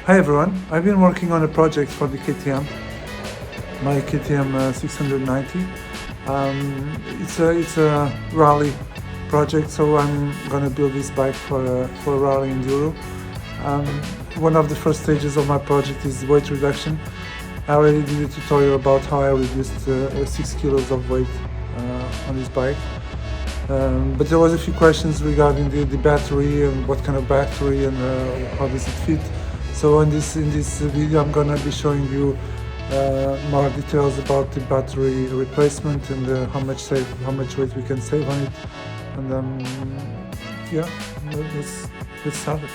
Hi everyone, I've been working on a project for the KTM, my KTM 690. It's a rally project, so I'm gonna build this bike for rally enduro. Um, One of the first stages of my project is weight reduction. I already did a tutorial about how I reduced 6 kilos of weight on this bike. But there was a few questions regarding the battery and what kind of battery and how does it fit. So in this video, I'm gonna be showing you more details about the battery replacement and how much weight we can save on it. And yeah, let's start it.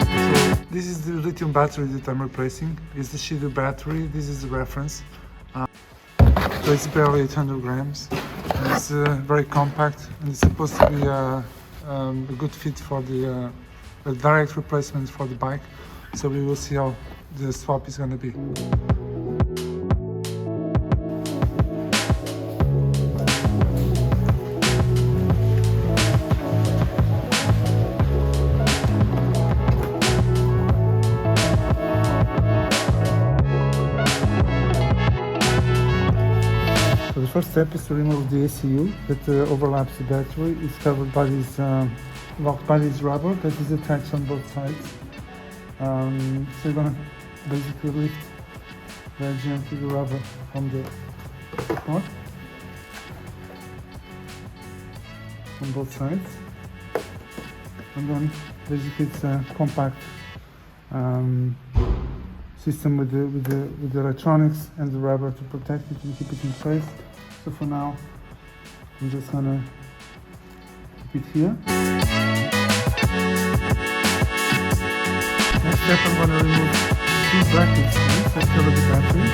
So this is the lithium battery that I'm replacing. It's the Shido battery. This is the reference. So it's barely 800 grams. And it's very compact, and it's supposed to be a good fit for the a direct replacement for the bike. So we will see how the swap is going to be. So the first step is to remove the ECU that overlaps the battery. It's covered by this locked by this rubber that is attached on both sides. So you're gonna basically lift very gently the rubber from the support on both sides, and then basically it's a compact system with the electronics and the rubber to protect it and keep it in place. So for now, I'm just gonna keep it here. Next step, I'm gonna remove 2 brackets here that cover the battery.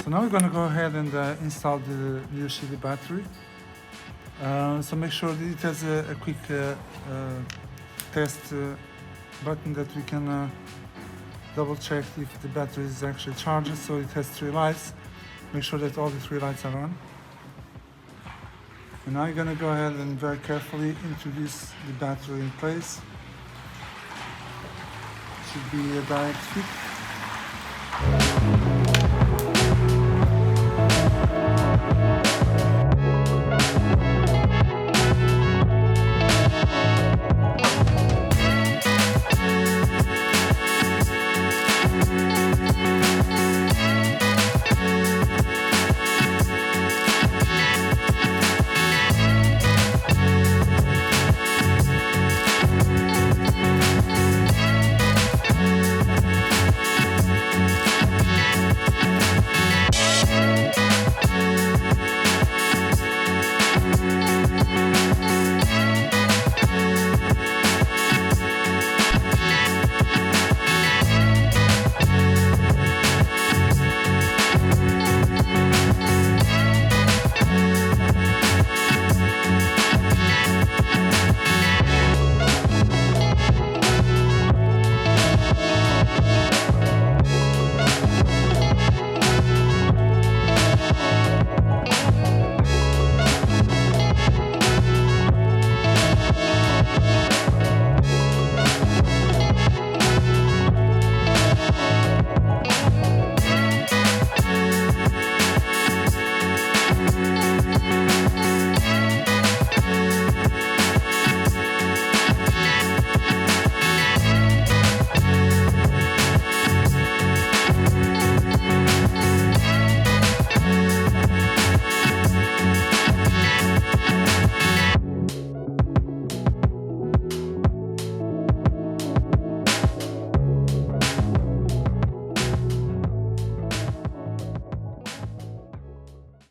So now we're going to go ahead and install the new Shido battery. So make sure that it has a quick test button that we can double check if the battery is actually charged. So it has 3 lights. Make sure that all the 3 lights are on. And now you're going to go ahead and very carefully introduce the battery in place. It should be a direct fit.